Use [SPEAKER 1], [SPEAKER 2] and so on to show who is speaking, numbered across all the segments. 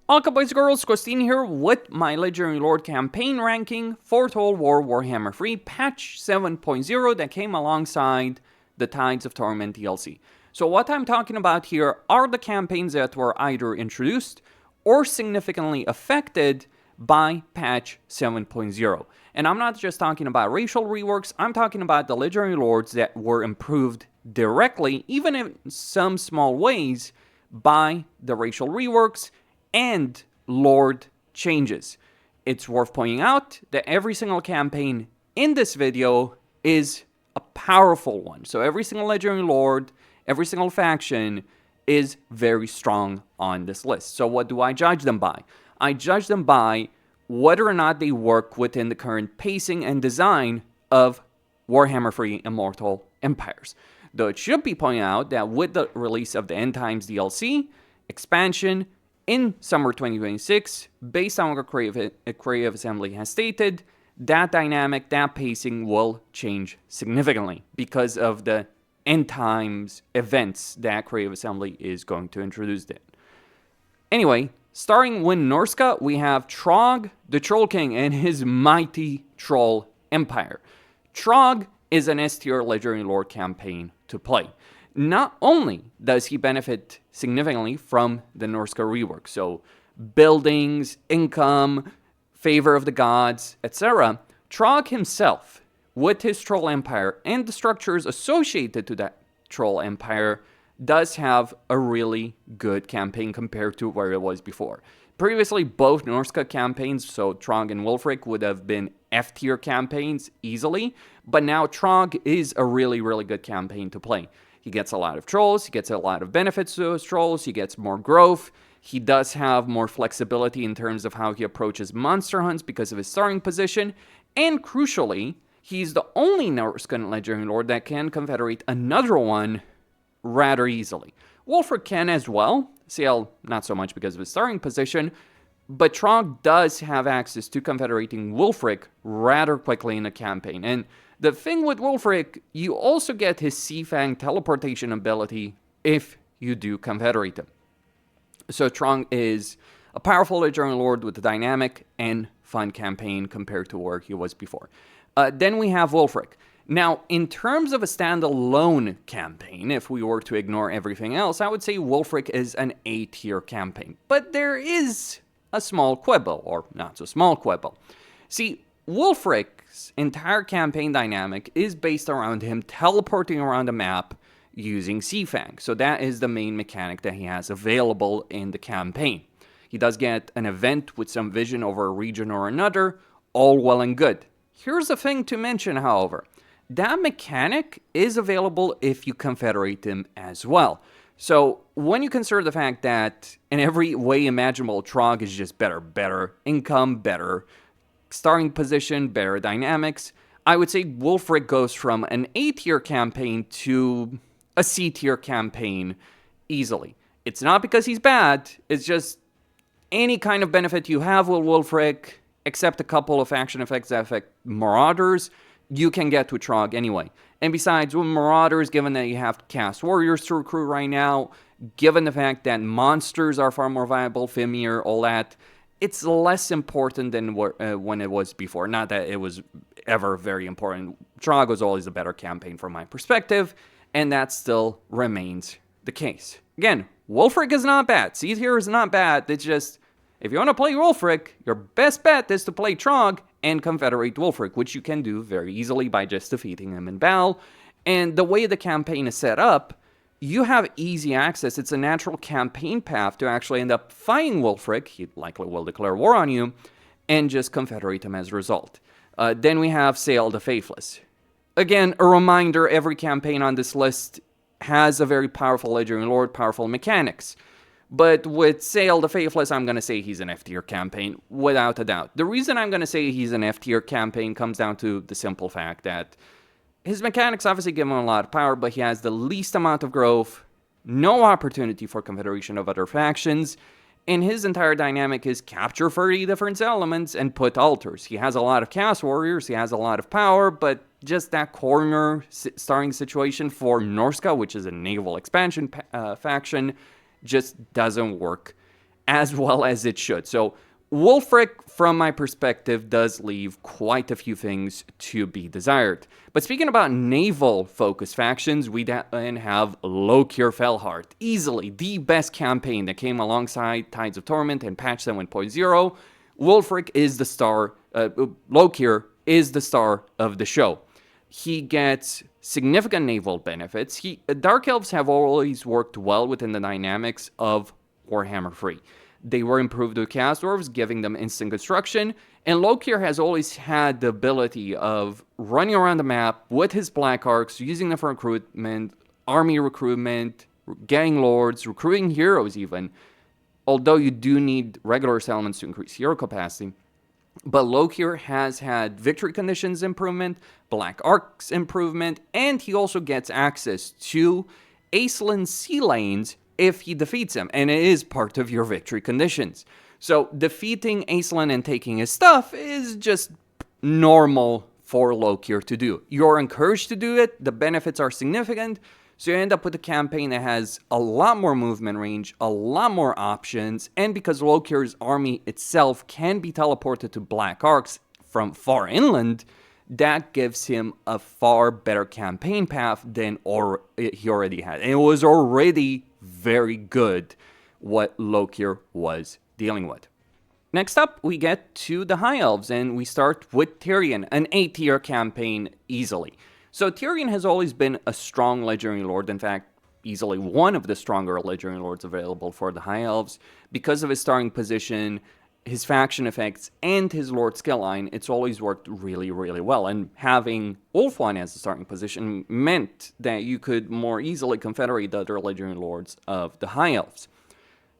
[SPEAKER 1] Welcome boys and girls, Christine here with my Legendary Lord campaign ranking for Total War Warhammer 3 patch 7.0 that came alongside the Tides of Torment DLC. So what I'm talking about here are the campaigns that were either introduced or significantly affected by patch 7.0. And I'm not just talking about racial reworks, I'm talking about the Legendary Lords that were improved directly, even in some small ways, by the racial reworks and Lord changes. It's worth pointing out that every single campaign in this video is a powerful one. So every single Legendary Lord, every single faction is very strong on this list. So what do I judge them by? I judge them by whether or not they work within the current pacing and design of Warhammer 3 Immortal Empires. Though it should be pointed out that with the release of the End Times DLC expansion in summer 2026, based on what Creative Assembly has stated, that dynamic, that pacing will change significantly because of the End Times events that Creative Assembly is going to introduce then. Anyway, starting with Norsca, we have Trog, the Troll King, and his mighty Troll Empire. Trog is an S-tier Legendary Lord campaign to play. Not only does he benefit significantly from the Norsca rework, so buildings, income, favor of the gods, etc., Trog himself, with his Troll Empire and the structures associated to that Troll Empire, does have a really good campaign compared to where it was before. Previously, both Norsca campaigns, so Trog and Wulfric, would have been F-tier campaigns easily, but now Trog is a really, really good campaign to play. He gets a lot of trolls, he gets a lot of benefits to those trolls, he gets more growth, he does have more flexibility in terms of how he approaches monster hunts because of his starting position, and crucially, he's the only Norscan Legendary Lord that can confederate another one rather easily. Wulfric can as well, CL not so much because of his starting position, but Trog does have access to confederating Wulfric rather quickly in a campaign. And the thing with Wulfric, you also get his Seafang teleportation ability if you do confederate him. So Trog is a powerful Legendary Lord with a dynamic and fun campaign compared to where he was before. Then we have Wulfric. Now, in terms of a standalone campaign, if we were to ignore everything else, I would say Wulfric is an A-tier campaign. But there is a small quibble, or not so small quibble. See, Wulfric's entire campaign dynamic is based around him teleporting around the map using Seafang. So that is the main mechanic that he has available in the campaign. He does get an event with some vision over a region or another, all well and good. Here's the thing to mention, however. That mechanic is available if you confederate him as well. So when you consider the fact that in every way imaginable, Trog is just better income, better starting position, better dynamics, I would say Wulfric goes from an A-tier campaign to a C-tier campaign easily. It's not because he's bad, it's just any kind of benefit you have with Wulfric, except a couple of action effects that affect Marauders, you can get to Trog anyway. And besides, with Marauders, given that you have to cast Warriors to recruit right now, given the fact that monsters are far more viable, Fimir, all that, it's less important than when it was before. Not that it was ever very important. Trog was always a better campaign from my perspective, and that still remains the case. Again, Wulfric is not bad. C tier is not bad. It's just, if you want to play Wulfric, your best bet is to play Trog and confederate Wulfric, which you can do very easily by just defeating him in battle. And the way the campaign is set up, you have easy access. It's a natural campaign path to actually end up fighting Wulfric. He likely will declare war on you, and just confederate him as a result. Then we have Sail the Faithless. Again, a reminder, every campaign on this list has a very powerful Legendary Lord, powerful mechanics. But with Sail the Faithless, I'm going to say he's an F-tier campaign, without a doubt. The reason I'm going to say he's an F-tier campaign comes down to the simple fact that his mechanics obviously give him a lot of power, but he has the least amount of growth, no opportunity for confederation of other factions, and his entire dynamic is capture 30 different elements and put altars. He has a lot of Chaos Warriors, he has a lot of power, but just that corner starting situation for Norsca, which is a naval expansion faction, just doesn't work as well as it should. So Wulfric, from my perspective, does leave quite a few things to be desired. But speaking about naval-focused factions, we then have Lokhir Fellhart. Easily the best campaign that came alongside Tides of Torment and patch 7.0. Wulfric is the star, Lokhir is the star of the show. He gets significant naval benefits. Dark Elves have always worked well within the dynamics of Warhammer 3. They were improved with Chaos Dwarves, giving them instant construction, and Lokhir has always had the ability of running around the map with his Black Arcs, using them for recruitment, army recruitment, getting lords, recruiting heroes even, although you do need regular settlements to increase hero capacity. But Lokhir has had victory conditions improvement, Black Arcs improvement, and he also gets access to Aislin's sea lanes if he defeats him, and it is part of your victory conditions. So defeating Aislinn and taking his stuff is just normal for Lokhir to do. You're encouraged to do it, the benefits are significant, so you end up with a campaign that has a lot more movement range, a lot more options, and because Lokhir's army itself can be teleported to Black Arcs from far inland, that gives him a far better campaign path than he already had. And it was already very good what Lokhir was dealing with. Next up, we get to the High Elves, and we start with Tyrion, an A-tier campaign easily. So Tyrion has always been a strong Legendary Lord, in fact, easily one of the stronger Legendary Lords available for the High Elves. Because of his starting position, his faction effects, and his Lord skill line, it's always worked really, really well. And having Ulthuan as a starting position meant that you could more easily confederate the other Legendary Lords of the High Elves.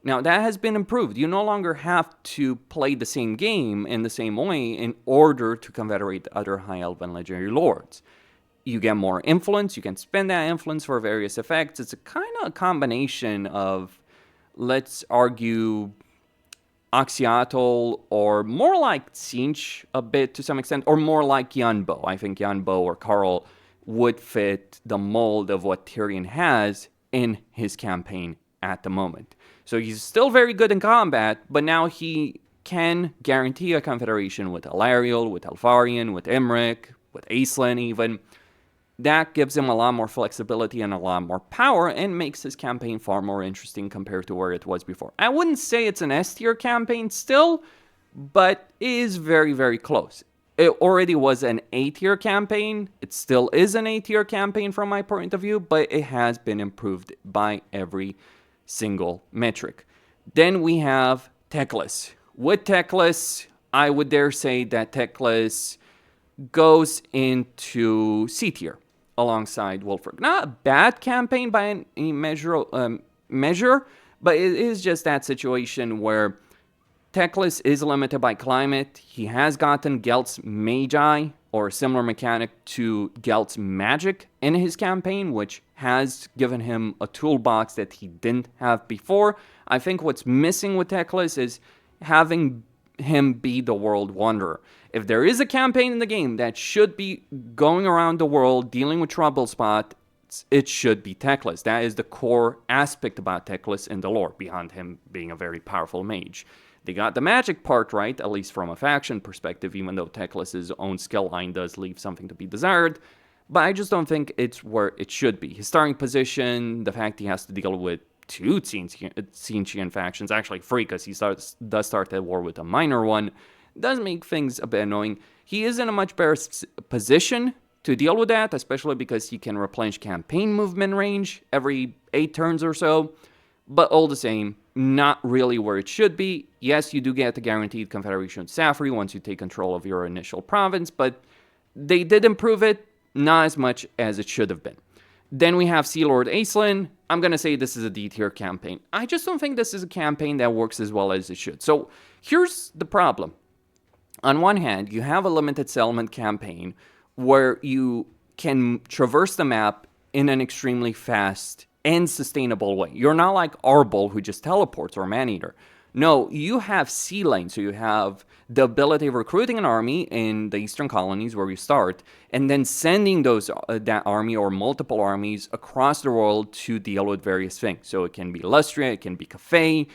[SPEAKER 1] Now, that has been improved. You no longer have to play the same game in the same way in order to confederate the other High Elf and Legendary Lords. You get more influence, you can spend that influence for various effects. It's a kind of a combination of, let's argue, Axiatal, or more like Tzeentch a bit to some extent, or more like Yunbo. I think Yunbo or Karl would fit the mold of what Tyrion has in his campaign at the moment. So he's still very good in combat, but now he can guarantee a confederation with Alariel, with Alfarian, with Imric, with Aisling even. That gives him a lot more flexibility and a lot more power and makes his campaign far more interesting compared to where it was before. I wouldn't say it's an S-tier campaign still, but it is very, very close. It already was an A-tier campaign. It still is an A-tier campaign from my point of view, but it has been improved by every single metric. Then we have Teclis. With Teclis, I would dare say that Teclis goes into C-tier alongside Wulfric. Not a bad campaign by any measure, but it is just that situation where Teclis is limited by climate. He has gotten Gelt's Magi, or a similar mechanic to Gelt's Magic in his campaign, which has given him a toolbox that he didn't have before. I think what's missing with Teclis is having him be the World Wanderer. If there is a campaign in the game that should be going around the world dealing with trouble spots, it should be Teclis. That is the core aspect about Teclis in the lore, beyond him being a very powerful mage. They got the magic part right, at least from a faction perspective, even though Teclis' own skill line does leave something to be desired. But I just don't think it's where it should be. His starting position, the fact he has to deal with two Tzeentchian factions, actually three, because he does start that war with a minor one, does make things a bit annoying. He is in a much better position to deal with that, especially because he can replenish campaign movement range every 8 turns or so. But all the same, not really where it should be. Yes, you do get the guaranteed confederation with Safri once you take control of your initial province, but they did improve it, not as much as it should have been. Then we have Sea Lord Aisling. I'm going to say this is a D-tier campaign. I just don't think this is a campaign that works as well as it should. So here's the problem. On one hand, you have a limited settlement campaign where you can traverse the map in an extremely fast and sustainable way. You're not like Arbol, who just teleports, or Maneater. No, you have sea lanes, so you have the ability of recruiting an army in the eastern colonies where you start, and then sending that army or multiple armies across the world to deal with various things. So it can be Lustria, it can be Cathay,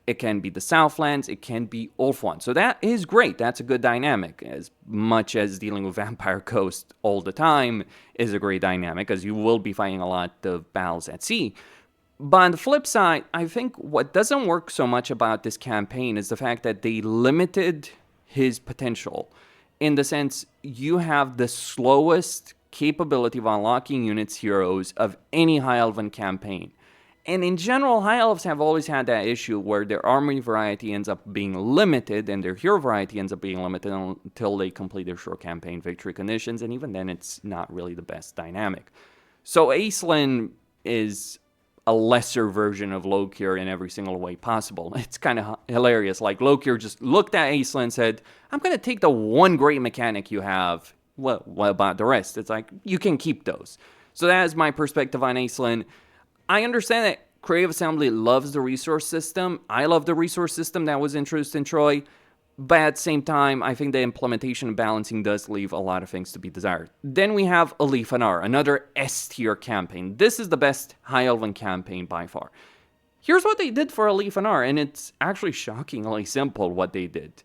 [SPEAKER 1] It can be the Southlands, it can be Ulthuan. So that is great. That's a good dynamic. As much as dealing with Vampire Coast all the time is a great dynamic, as you will be fighting a lot of battles at sea. But on the flip side, I think what doesn't work so much about this campaign is the fact that they limited his potential. In the sense, you have the slowest capability of unlocking units heroes of any High Elven campaign. And in general, High Elves have always had that issue where their army variety ends up being limited and their hero variety ends up being limited until they complete their short campaign victory conditions, and even then it's not really the best dynamic. So Aislinn is a lesser version of Lokhir in every single way possible. It's kind of hilarious. Like, Lokhir just looked at Aislinn and said, I'm going to take the one great mechanic you have. Well, what about the rest? It's like, you can keep those. So that is my perspective on Aislinn. I understand that Creative Assembly loves the resource system. I love the resource system that was introduced in Troy. But at the same time, I think the implementation and balancing does leave a lot of things to be desired. Then we have Alifanar, another S-tier campaign. This is the best High Elven campaign by far. Here's what they did for Alifanar, and it's actually shockingly simple what they did.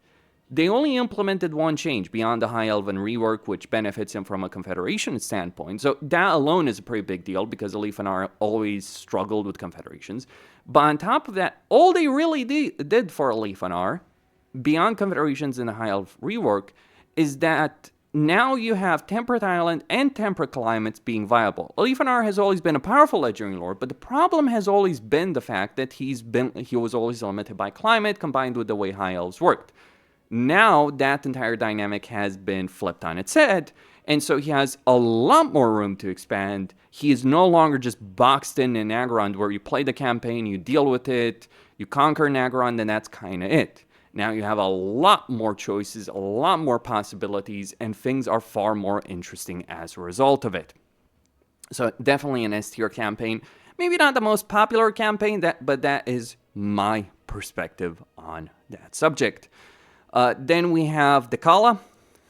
[SPEAKER 1] They only implemented one change beyond the High Elven rework, which benefits him from a Confederation standpoint. So that alone is a pretty big deal, because Alifanar always struggled with Confederations. But on top of that, all they really did for Alifanar, beyond Confederations in the High Elf rework, is that now you have Temperate Island and Temperate Climates being viable. Alifanar has always been a powerful Legendary Lord, but the problem has always been the fact that he was always limited by climate, combined with the way High Elves worked. Now that entire dynamic has been flipped on its head, and so he has a lot more room to expand. He is no longer just boxed in Nagron, where you play the campaign, you deal with it, you conquer Nagron, then that's kind of it. Now you have a lot more choices, a lot more possibilities, and things are far more interesting as a result of it. So definitely an S-tier campaign. Maybe not the most popular campaign, but that is my perspective on that subject. Then we have Dakala.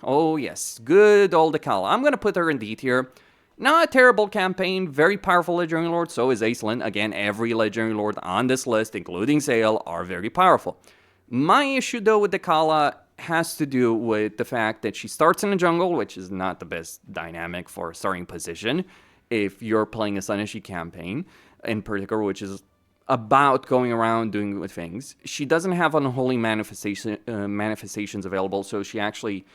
[SPEAKER 1] Oh yes, good old Dakala. I'm going to put her in D tier. Not a terrible campaign, very powerful Legendary Lord, so is Aislinn. Again, every Legendary Lord on this list, including Sail, are very powerful. My issue though with Dakala has to do with the fact that she starts in the jungle, which is not the best dynamic for a starting position if you're playing a Slaanesh campaign in particular, which is about going around doing good things. She doesn't have unholy manifestations available, so she actually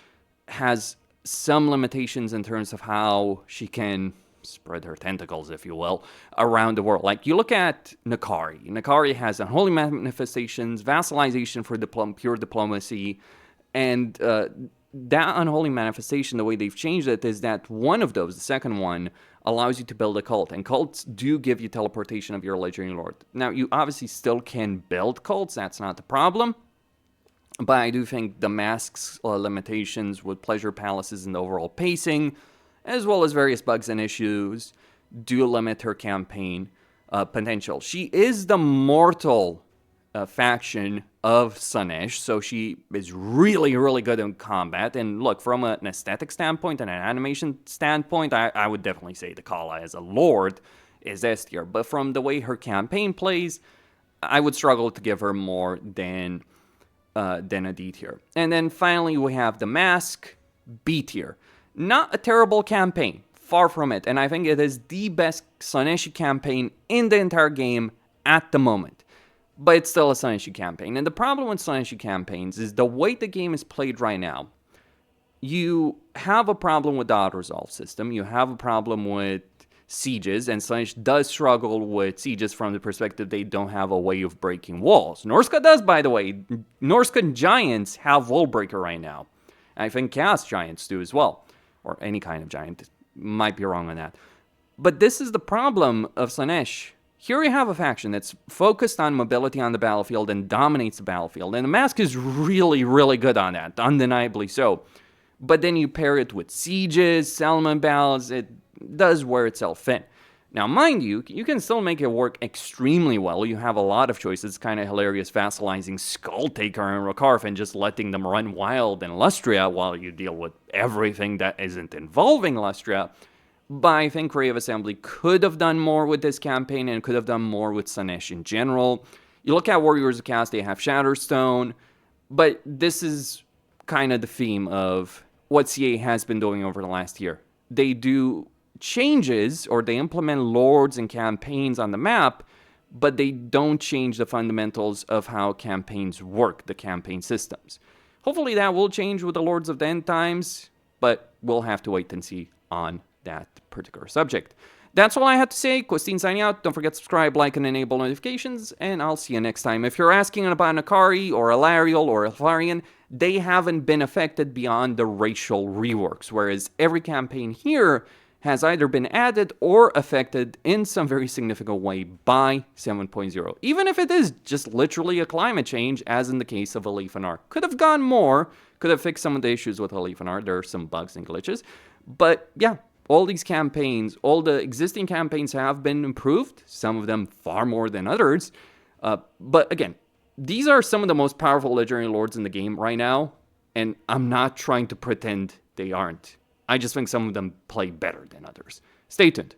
[SPEAKER 1] has some limitations in terms of how she can spread her tentacles, if you will, around the world. Like, you look at Nakari. Nakari has unholy manifestations, vassalization for pure diplomacy, and that unholy manifestation, the way they've changed it, is that one of those, the second one, allows you to build a cult, and cults do give you teleportation of your Legendary Lord. Now, you obviously still can build cults, that's not the problem, but I do think the mask's limitations with pleasure palaces and the overall pacing, as well as various bugs and issues, do limit her campaign potential. She is the mortal faction of Slaanesh, so she is really, really good in combat. And look, from an aesthetic standpoint and an animation standpoint, I would definitely say Dakala as a lord is S tier. But from the way her campaign plays, I would struggle to give her more than a D tier. And then finally, we have the Mask, B tier. Not a terrible campaign, far from it. And I think it is the best Slaanesh campaign in the entire game at the moment. But it's still a Slaanesh campaign. And the problem with Slaanesh campaigns is the way the game is played right now. You have a problem with the auto-resolve system. You have a problem with sieges. And Slaanesh does struggle with sieges from the perspective they don't have a way of breaking walls. Norsca does, by the way. Norsca giants have wall breaker right now. I think Chaos giants do as well. Or any kind of giant. Might be wrong on that. But this is the problem of Slaanesh. Here you have a faction that's focused on mobility on the battlefield and dominates the battlefield. And the Mask is really, really good on that. Undeniably so. But then you pair it with sieges, settlement battles. It does wear itself thin. Now, mind you, you can still make it work extremely well. You have a lot of choices. It's kind of hilarious vassalizing Skull Taker and Rakarth and just letting them run wild in Lustria while you deal with everything that isn't involving Lustria. But I think Creative Assembly could have done more with this campaign and could have done more with Slaanesh in general. You look at Warriors of Chaos, they have Shatterstone, but this is kind of the theme of what CA has been doing over the last year. They do changes, or they implement lords and campaigns on the map, but they don't change the fundamentals of how campaigns work, the campaign systems. Hopefully that will change with the Lords of the End Times, but we'll have to wait and see on that particular subject. That's all I had to say. Christine signing out. Don't forget to subscribe, like, and enable notifications, and I'll see you next time. If you're asking about an Akari or a Lariel or a Tharian, they haven't been affected beyond the racial reworks, whereas every campaign here has either been added or affected in some very significant way by 7.0. Even if it is just literally a climate change, as in the case of Alefanar. Could have gone more, could have fixed some of the issues with Alefanar. There are some bugs and glitches. But yeah, all these campaigns, all the existing campaigns have been improved, some of them far more than others. But again, these are some of the most powerful legendary lords in the game right now, and I'm not trying to pretend they aren't. I just think some of them play better than others. Stay tuned.